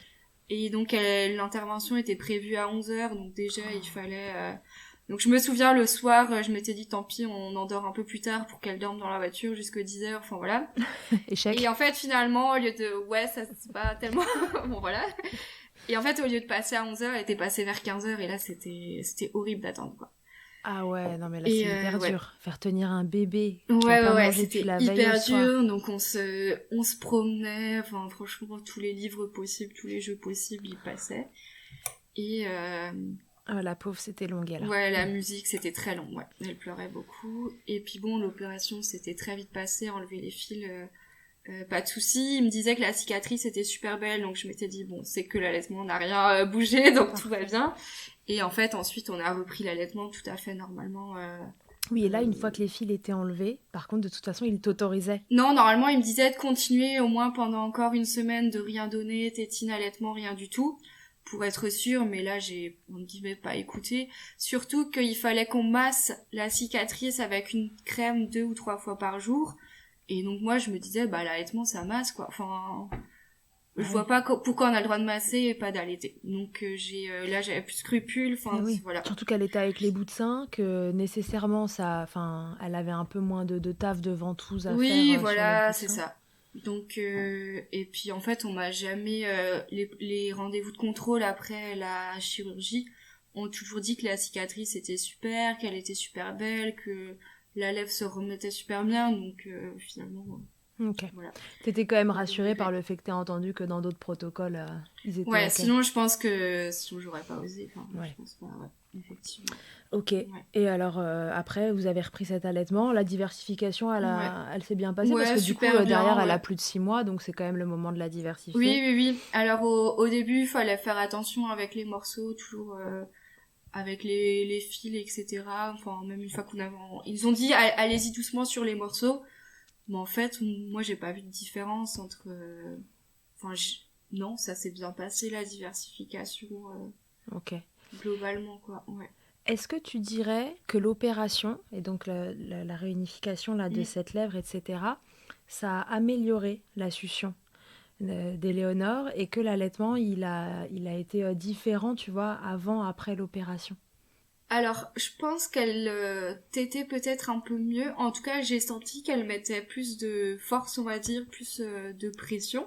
Et donc, l'intervention était prévue à 11h, donc déjà, il fallait... Donc, je me souviens, le soir, je m'étais dit, tant pis, on endort un peu plus tard pour qu'elle dorme dans la voiture jusqu'à 10h, enfin voilà. Échec. Et en fait, finalement, au lieu de... Ouais, ça, c'est pas tellement... Bon, voilà. Et en fait, au lieu de passer à 11h, elle était passée vers 15h, et là, c'était horrible d'attendre, quoi. Ah ouais, non mais là, c'est hyper dur. Faire tenir un bébé. Ouais, c'était hyper dur. Donc, on se promenait. Enfin, franchement, tous les livres possibles, tous les jeux possibles, ils passaient. Et... la pauvre, c'était long, elle. Ouais, la musique, c'était très long, ouais. Elle pleurait beaucoup. Et puis bon, l'opération, c'était très vite passé, enlever les fils... pas de souci. Il me disait que la cicatrice était super belle, donc je m'étais dit bon, c'est que l'allaitement n'a rien bougé, donc tout va bien. Et en fait, ensuite, on a repris l'allaitement tout à fait normalement. Oui, et là, une fois que les fils étaient enlevés, par contre, de toute façon, il t'autorisait. Non, normalement, il me disait de continuer au moins pendant encore une semaine, de rien donner, tétine, allaitement, rien du tout, pour être sûr. Mais là, j'ai, on ne disait pas écouter. Surtout qu'il fallait qu'on masse la cicatrice avec une crème 2 ou 3 fois par jour. Et donc moi je me disais l'allaitement ça masse, quoi. Enfin je vois pas pourquoi on a le droit de masser et pas d'allaiter. Donc là j'avais plus de scrupules, enfin oui. voilà. Surtout qu'elle était avec les bouts de sein, que nécessairement elle avait un peu moins de taf, de ventouse à faire. Oui, voilà, c'est ça. Donc et puis en fait on m'a jamais les rendez-vous de contrôle après la chirurgie ont toujours dit que la cicatrice était super, qu'elle était super belle, que la lèvre se remettait super bien, donc finalement... Ok. Voilà. T'étais quand même rassurée par le fait que t'aies entendu que dans d'autres protocoles, ils étaient ouais, ok. sinon je pense que... Sinon j'aurais pas osé, enfin, ouais. Je pense pas, ouais, effectivement. Ok, ouais. Et alors après, vous avez repris cet allaitement, la diversification, elle s'est bien passée, parce que du coup, derrière, elle a plus de 6 mois, donc c'est quand même le moment de la diversifier. Oui. Alors au début, il fallait faire attention avec les morceaux, toujours... avec les fils, etc. Enfin, même une fois qu'on avait... Ils ont dit, allez-y doucement sur les morceaux. Mais en fait, moi, j'ai pas vu de différence entre... Enfin, non, ça s'est bien passé, la diversification. Ok. Globalement, quoi, ouais. Est-ce que tu dirais que l'opération, et donc la réunification là, de cette lèvre, etc., ça a amélioré la succion d'Éléonore, et que l'allaitement, il a été différent, tu vois, avant, après l'opération? Alors, je pense qu'elle tétait peut-être un peu mieux. En tout cas, j'ai senti qu'elle mettait plus de force, on va dire, plus de pression.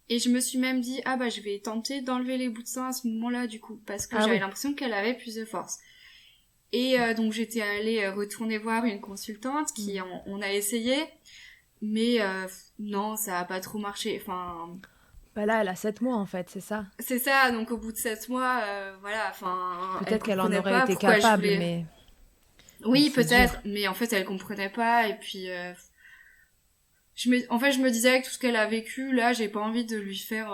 Et je me suis même dit, je vais tenter d'enlever les bouts de sein à ce moment-là, du coup, parce que j'avais l'impression qu'elle avait plus de force. Et donc, j'étais allée retourner voir une consultante qui on a essayé, mais non, ça a pas trop marché. Enfin... là, elle a 7 mois, en fait, c'est ça? C'est ça, donc au bout de 7 mois, voilà, enfin... Peut-être qu'elle en aurait été capable, mais... Oui, peut-être, mais en fait, elle comprenait pas, et puis... je me disais avec tout ce qu'elle a vécu, là, j'ai pas envie de lui faire...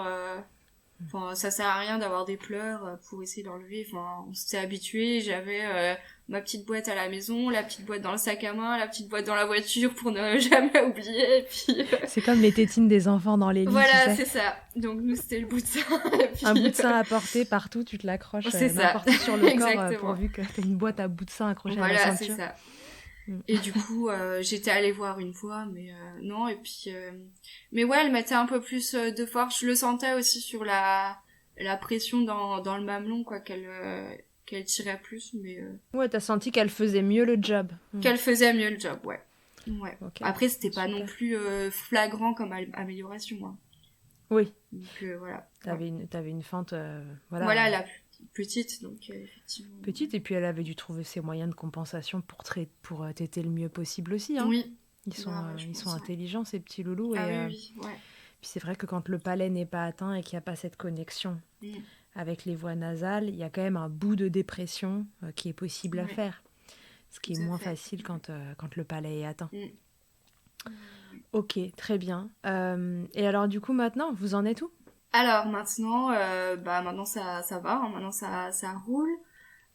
Enfin, ça sert à rien d'avoir des pleurs pour essayer d'enlever. Enfin, on s'était habitués. J'avais ma petite boîte à la maison, la petite boîte dans le sac à main, la petite boîte dans la voiture pour ne jamais oublier. Et puis, c'est comme les tétines des enfants dans les lits. Voilà, c'est ça. Donc nous, c'était le bout de sein. Puis... Un bout de sein à porter partout, tu te l'accroches n'importe où sur le corps, pourvu que t'aies une boîte à bout de sein accrochée à la ceinture. Voilà, c'est ça. Et du coup, j'étais allée voir une fois, mais non, et puis... Mais ouais, elle mettait un peu plus de force. Je le sentais aussi sur la pression dans le mamelon, quoi, qu'elle qu'elle tirait plus, mais Ouais, t'as senti qu'elle faisait mieux le job. qu'elle faisait mieux le job, ouais. Okay. Après, c'était pas Super. non plus flagrant comme amélioration, hein. Oui. Donc voilà. T'avais une fente, voilà. Voilà, la petite, donc effectivement. Petite, et puis elle avait dû trouver ses moyens de compensation pour t'aider le mieux possible aussi. Hein. Oui. Ils sont intelligents, ces petits loulous. Ah et, oui, ouais. Puis c'est vrai que quand le palais n'est pas atteint et qu'il n'y a pas cette connexion avec les voies nasales, il y a quand même un bout de dépression qui est possible à faire. Ce qui est moins facile quand le palais est atteint. Ok, très bien. Et alors du coup maintenant, vous en êtes où ? Alors maintenant, maintenant ça va, hein, maintenant ça roule.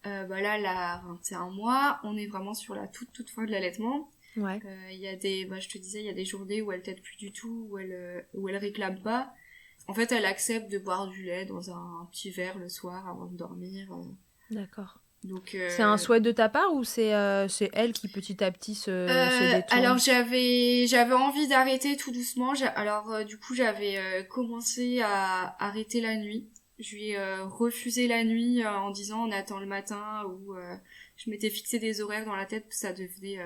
Là, elle a 21 mois, on est vraiment sur la toute fin de l'allaitement. Ouais. Il y a je te disais, il y a des journées où elle tète plus du tout, où elle réclame pas. En fait, elle accepte de boire du lait dans un petit verre le soir avant de dormir. D'accord. Donc, c'est un souhait de ta part ou c'est elle qui petit à petit se détourne ? Alors j'avais envie d'arrêter tout doucement. Du coup j'avais commencé à arrêter la nuit. Je lui ai refusé la nuit en disant on attend le matin, ou je m'étais fixé des horaires dans la tête, ça devenait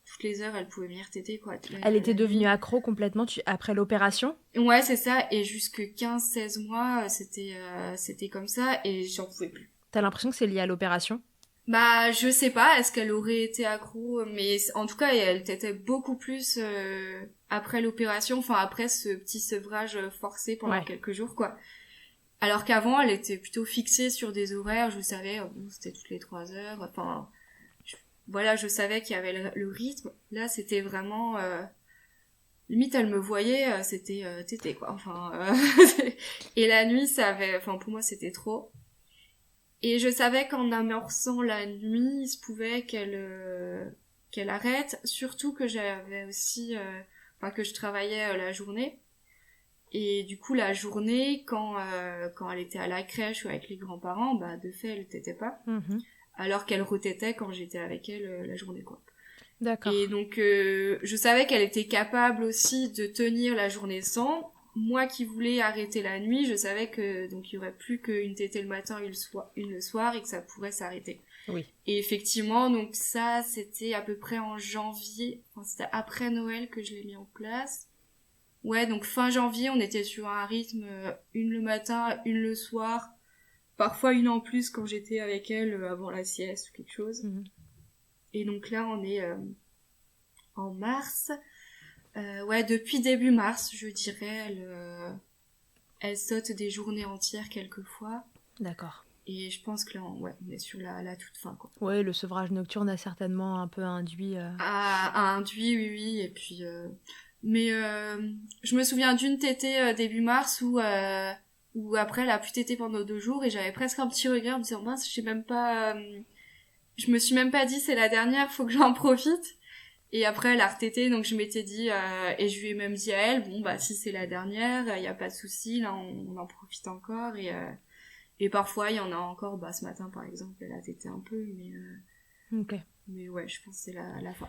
toutes les heures elle pouvait venir téter quoi. Elle était devenue accro complètement après l'opération ? Ouais, c'est ça, et jusque 15-16 mois c'était comme ça et j'en pouvais plus. T'as l'impression que c'est lié à l'opération ? Bah, je sais pas, est-ce qu'elle aurait été accro, mais en tout cas, elle t'était beaucoup plus après l'opération, enfin après ce petit sevrage forcé pendant quelques jours, quoi. Alors qu'avant, elle était plutôt fixée sur des horaires, je savais, c'était toutes les 3 heures, enfin, je savais qu'il y avait le rythme. Là, c'était vraiment... limite, elle me voyait, c'était tété, quoi, enfin... Et la nuit, pour moi, c'était trop. Et je savais qu'en amorçant la nuit, il se pouvait qu'elle arrête, surtout que j'avais aussi, que je travaillais la journée. Et du coup, la journée, quand elle était à la crèche ou avec les grands-parents, de fait, elle tétait pas. Alors qu'elle retétait quand j'étais avec elle la journée, quoi. D'accord. Et donc, je savais qu'elle était capable aussi de tenir la journée sans. Moi qui voulais arrêter la nuit, je savais que donc il y aurait plus qu'une tétée le matin, une le soir, et que ça pourrait s'arrêter. Oui. Et effectivement, donc ça, c'était à peu près en janvier. Enfin, c'était après Noël que je l'ai mis en place. Ouais, donc fin janvier, on était sur un rythme une le matin, une le soir, parfois une en plus quand j'étais avec elle avant la sieste ou quelque chose. Et donc là, on est en mars. Depuis début mars, je dirais, elle saute des journées entières quelquefois. D'accord. Et je pense que là, on est sur la toute fin, quoi. Ouais, le sevrage nocturne a certainement un peu induit... A induit, oui. Et puis... Mais je me souviens d'une tétée début mars où après, elle a pu téter pendant 2 jours et j'avais presque un petit regret en me disant, mince, je me suis même pas dit c'est la dernière, faut que j'en profite. Et après, elle a retété, donc je m'étais dit, et je lui ai même dit à elle, si c'est la dernière, y a pas de souci, là, on en profite encore, et parfois, il y en a encore, ce matin, par exemple, elle a tété un peu, mais ouais, je pense que c'est la fin.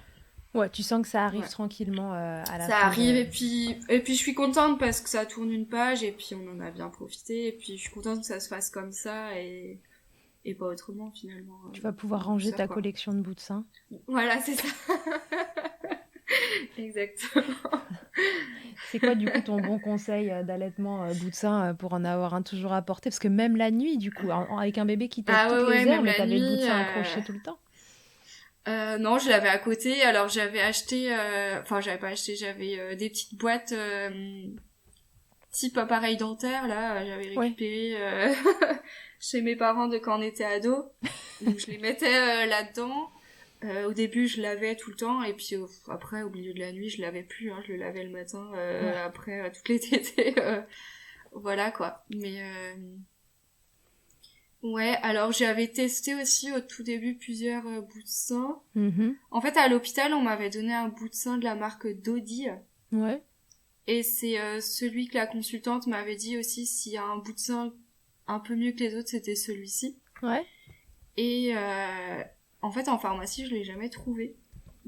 Ouais, tu sens que ça arrive tranquillement à la fin. Ça arrive, et puis je suis contente parce que ça tourne une page, et puis on en a bien profité, et puis je suis contente que ça se fasse comme ça, et pas autrement, finalement. Tu vas pouvoir ranger ta collection de bouts de sein. Voilà, c'est ça. Exactement. C'est quoi, du coup, ton bon conseil d'allaitement bout de sein pour en avoir un toujours à porter ? Parce que même la nuit, du coup, avec un bébé qui tète toutes les heures, mais t'avais le bout de sein accroché tout le temps. Non, je l'avais à côté. Alors, j'avais acheté... j'avais pas acheté, j'avais des petites boîtes type appareil dentaire, là. J'avais récupéré chez mes parents de quand on était ados. Donc, je les mettais là-dedans. Au début, je lavais tout le temps, et puis après, au milieu de la nuit, je lavais plus, hein, je le lavais le matin, après toutes les tétées, voilà quoi. Mais ouais, alors j'avais testé aussi au tout début plusieurs bouts de sein. En fait, à l'hôpital, on m'avait donné un bout de sein de la marque Dodi. Ouais. Et c'est celui que la consultante m'avait dit aussi, s'il y a un bout de sein un peu mieux que les autres, c'était celui-ci. Ouais. Et en fait, en pharmacie, je l'ai jamais trouvé.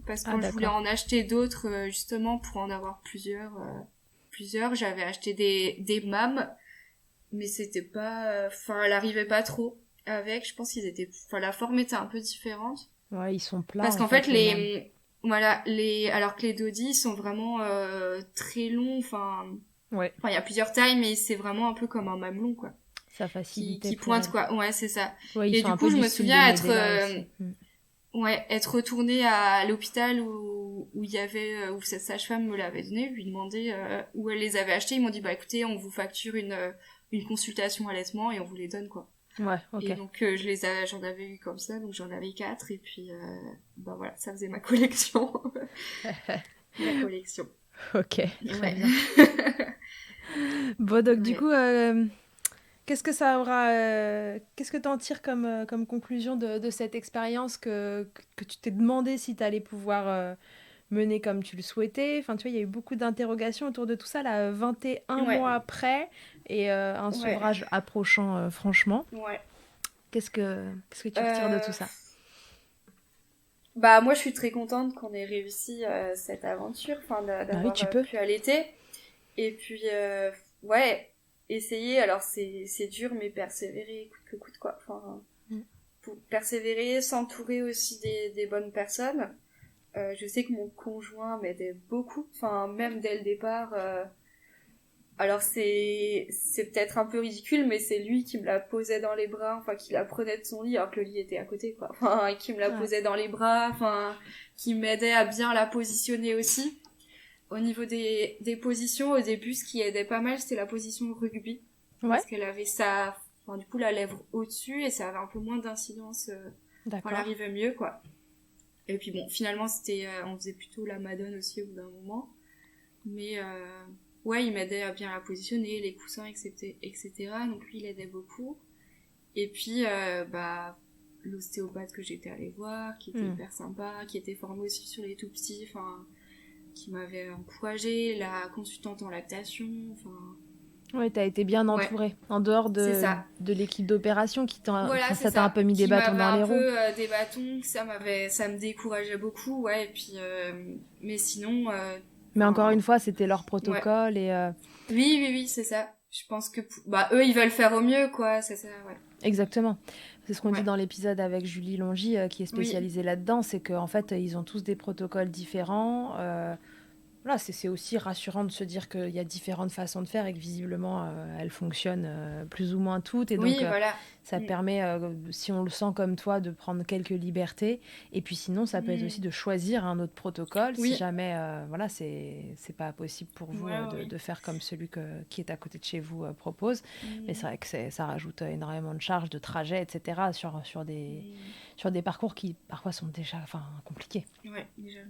Parce que quand je voulais en acheter d'autres, justement, pour en avoir plusieurs, j'avais acheté des MAM, mais c'était pas... elle arrivait pas trop. avec, je pense qu'ils étaient, enfin la forme était un peu différente. Ouais, ils sont plats. Parce qu'en fait alors que les dodis sont vraiment très longs, enfin ouais. il y a plusieurs tailles, mais c'est vraiment un peu comme un mamelon, quoi. Ça facilite. Qui pointe, quoi. Ouais, c'est ça. Ouais, ils et sont du un coup, peu je du me style souviens des être, Medela aussi. être retournée à l'hôpital où il y avait, où cette sage-femme me l'avait donné, lui demander où elle les avait achetés. Ils m'ont dit, bah écoutez, on vous facture une consultation allaitement et on vous les donne, quoi. Ouais, ok. Et donc j'en avais eu comme ça, donc j'en avais 4 et puis bah voilà, ça faisait ma collection. Ma collection. Ok, très Ouais. bien. Bon, donc du Ouais. coup, qu'est-ce que t'en tires comme conclusion de cette expérience que tu t'es demandé si t'allais pouvoir mener comme tu le souhaitais? Enfin, tu vois, il y a eu beaucoup d'interrogations autour de tout ça, là, 21 Ouais. mois après, et un Ouais. sevrage approchant, franchement. Ouais. Qu'est-ce que tu retires de tout ça? Bah moi je suis très contente qu'on ait réussi cette aventure, enfin d'avoir tu peux. pu allaiter. Et puis ouais, essayer, alors c'est dur mais persévérer coûte que coûte, quoi. Enfin pour persévérer, s'entourer aussi des bonnes personnes. Je sais que mon conjoint m'aidait beaucoup, enfin même dès le départ. Alors c'est peut-être un peu ridicule, mais c'est lui qui me la posait dans les bras, enfin qui la prenait de son lit alors que le lit était à côté, quoi. Enfin qui me la posait dans les bras, enfin qui m'aidait à bien la positionner aussi. Au niveau des positions, au début, ce qui aidait pas mal, c'était la position rugby, parce qu'elle avait enfin du coup la lèvre au-dessus et ça avait un peu moins d'incidence. Elle arrivait mieux, quoi. Et puis bon, finalement c'était, on faisait plutôt la madone aussi au bout d'un moment, mais ouais, il m'aidait à bien la positionner, les coussins, etc. Donc lui, il aidait beaucoup. Et puis, bah, l'ostéopathe que j'étais allée voir, qui était hyper sympa, qui était formé aussi sur les tout petits, enfin, qui m'avait encouragée, la consultante en lactation, enfin... Ouais, t'as été bien entourée, en dehors de l'équipe d'opération qui ça t'a un peu mis des bâtons dans les roues. Des bâtons, ça me décourageait beaucoup, ouais, et puis, mais sinon... mais encore une fois, c'était leur protocole et... Oui, c'est ça. Je pense que, bah, eux, ils veulent faire au mieux, quoi, c'est ça, ouais. Exactement. C'est ce qu'on dit dans l'épisode avec Julie Longy, qui est spécialisée là-dedans, c'est qu'en fait, ils ont tous des protocoles différents. Voilà, c'est aussi rassurant de se dire qu'il y a différentes façons de faire et que visiblement, elles fonctionnent plus ou moins toutes. Et donc, ça permet, si on le sent comme toi, de prendre quelques libertés. Et puis sinon, ça peut être aussi de choisir un autre protocole si jamais voilà, c'est pas possible pour vous de faire comme celui qui est à côté de chez vous propose. Mais c'est vrai que ça rajoute énormément de charges, de trajets, etc. sur des parcours qui parfois sont déjà compliqués. Ouais, déjà.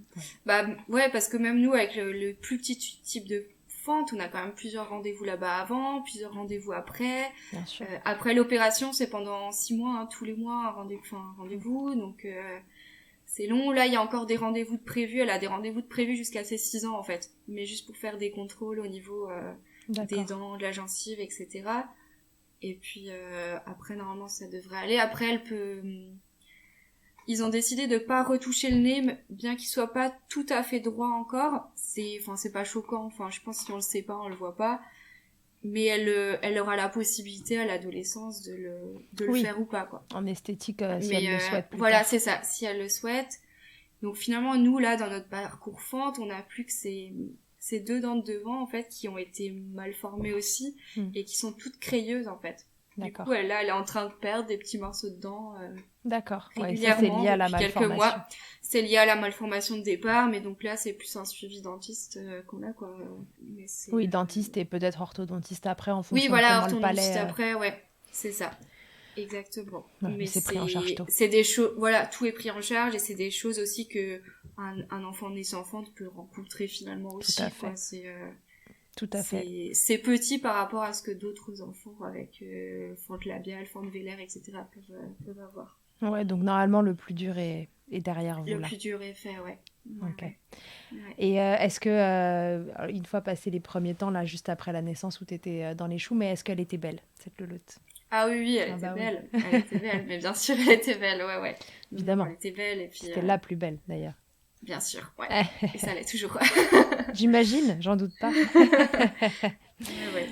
Bah ouais, parce que même nous, avec le plus petit type de fente, on a quand même plusieurs rendez-vous là-bas avant, plusieurs rendez-vous après. Bien sûr. Après l'opération, c'est pendant 6 mois, hein, tous les mois un rendez-vous, donc c'est long. Là, il y a encore des rendez-vous de prévus. Elle a des rendez-vous de prévus jusqu'à ses 6 ans en fait, mais juste pour faire des contrôles au niveau des dents, de la gencive, etc. Et puis après, normalement, ça devrait aller. Après, elle peut... Ils ont décidé de pas retoucher le nez, bien qu'il soit pas tout à fait droit encore. C'est pas choquant. Enfin, je pense que si on le sait pas, on le voit pas. Mais elle aura la possibilité à l'adolescence de le faire ou pas, quoi. En esthétique, si elle le souhaite. Voilà, c'est ça. Si elle le souhaite. Donc finalement, nous, là, dans notre parcours fente, on a plus que ces 2 dents de devant, en fait, qui ont été mal formées aussi, et qui sont toutes crayeuses, en fait. D'accord. Du coup, elle est en train de perdre des petits morceaux de dents. D'accord. Régulièrement, ça, c'est lié à la depuis malformation. quelques mois. C'est lié à la malformation de départ, mais donc là, c'est plus un suivi dentiste qu'on a, quoi. Mais oui, dentiste et peut-être orthodontiste après, en fonction de comment le palais... Oui, voilà, orthodontiste après, ouais. C'est ça. Exactement. Ouais, mais c'est pris en charge tôt. C'est des choses... Voilà, tout est pris en charge et c'est des choses aussi que un enfant naissant enfante peut rencontrer finalement aussi. Tout à fait. Quoi. Tout à fait. C'est petit par rapport à ce que d'autres enfants avec fente labiale, fente vélaire, etc. peuvent avoir. Ouais, donc normalement, le plus dur est derrière vous, là. Le plus dur est fait, ouais. Ok. Ouais. Et est-ce que, une fois passé les premiers temps, là, juste après la naissance où tu étais dans les choux, mais est-ce qu'elle était belle, cette lolotte? Ah oui, elle était belle. Oui. Elle était belle, mais bien sûr, elle était belle, ouais. Évidemment. Elle était belle, et puis... C'était la plus belle, d'ailleurs. Bien sûr, ouais. Et ça l'est toujours. J'imagine, j'en doute pas. Ouais.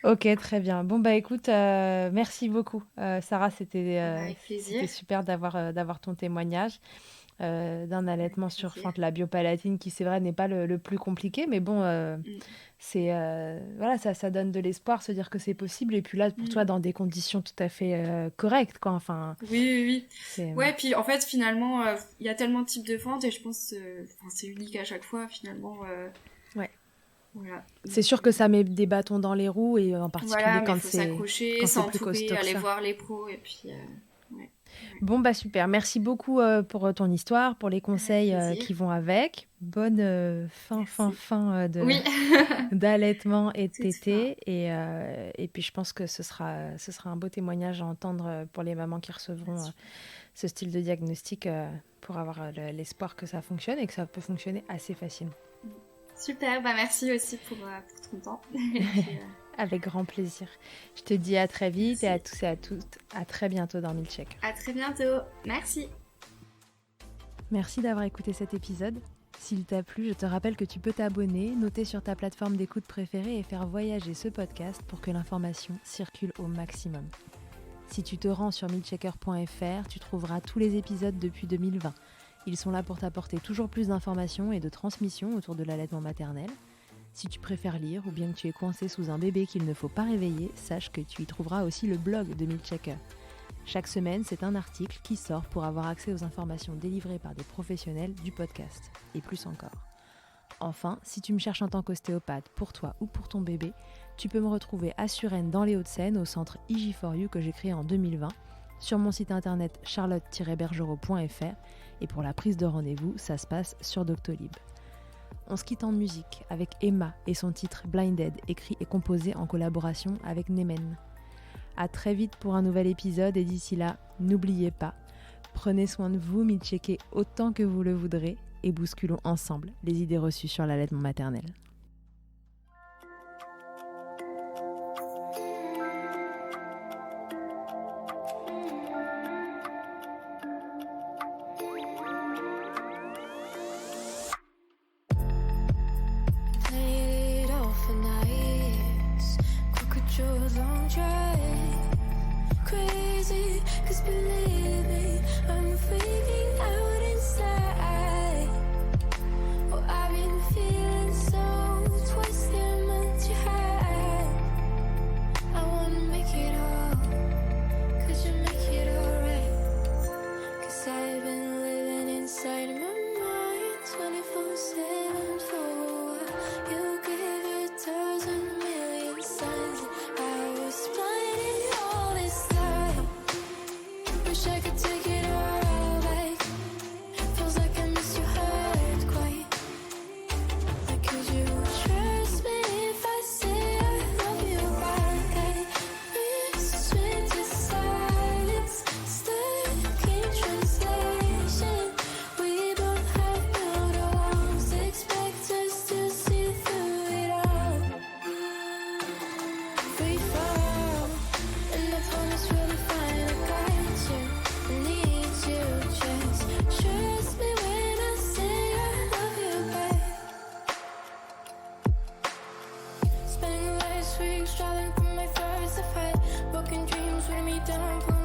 Ok, très bien. Bon, bah écoute, merci beaucoup. Sarah, Avec plaisir. c'était super d'avoir ton témoignage d'un Avec allaitement sur plaisir. enfin, de la biopalatine qui, c'est vrai, n'est pas le plus compliqué, mais bon, Mm. voilà, ça donne de l'espoir, se dire que c'est possible. Et puis là, pour toi, Mm. dans des conditions tout à fait correctes, quoi. Enfin, Oui, oui, oui. c'est... Ouais, puis en fait, finalement, il y a tellement de types de fentes et je pense enfin, c'est unique à chaque fois, finalement. Ouais. Voilà. C'est Donc, sûr que ça met des bâtons dans les roues, et en voilà, particulier mais il faut s'accrocher, quand c'est plus s'entourer, costaud que aller ça. voir les pros et puis, ouais, ouais. Bon, bah super. Merci beaucoup pour ton histoire, pour les Avec conseils plaisir. qui vont avec. Bonne Merci. de Oui, d'allaitement et de c'est ça. tétée. Et puis, je pense que ce sera un beau témoignage à entendre pour les mamans qui Bien recevront sûr. ce style de diagnostic pour avoir l'espoir que ça fonctionne et que ça peut fonctionner assez facilement. Super, bah merci aussi pour ton temps. Et puis, Avec grand plaisir. Je te dis à très vite et à merci. tous et à toutes, à très bientôt dans Milkshaker. À très bientôt. Merci. Merci d'avoir écouté cet épisode. S'il t'a plu, je te rappelle que tu peux t'abonner, noter sur ta plateforme d'écoute préférée et faire voyager ce podcast pour que l'information circule au maximum. Si tu te rends sur milkshaker.fr, tu trouveras tous les épisodes depuis 2020. Ils sont là pour t'apporter toujours plus d'informations et de transmissions autour de l'allaitement maternel. Si tu préfères lire ou bien que tu es coincé sous un bébé qu'il ne faut pas réveiller, sache que tu y trouveras aussi le blog de Milkshaker. Chaque semaine, c'est un article qui sort pour avoir accès aux informations délivrées par des professionnels du podcast, et plus encore. Enfin, si tu me cherches en tant qu'ostéopathe pour toi ou pour ton bébé, tu peux me retrouver à Suresnes dans les Hauts-de-Seine au centre IG4U que j'ai créé en 2020, sur mon site internet charlotte-bergerot.fr, et pour la prise de rendez-vous, ça se passe sur Doctolib. On se quitte en musique avec Emma et son titre Blinded, écrit et composé en collaboration avec Nemen. À très vite pour un nouvel épisode et d'ici là, n'oubliez pas, prenez soin de vous, milkshaker autant que vous le voudrez et bousculons ensemble les idées reçues sur l'allaitement maternel. Played off for nights, crooked jaws on track. Crazy, 'cause believe me, I'm freaking out inside. Oh, I've been feeling so twisted, meant to hide. I wanna make it all, could you make it alright? 'Cause I've been living inside my mind 24/7 for a while. You gave a dozen million signs and I was blinded all this time. Wish I could take it all back. Feels like I miss your heart quite. Like, could you trust me if I say I love you back? I whisper to silence, stuck in translation. We both have built our walls, expect us to see through it all. Free fall, and I promise we'll be fine. I got you, I need you. Just trust me when I say I love you back. Spending the last week struggling through my first fight. Broken dreams weighing me down.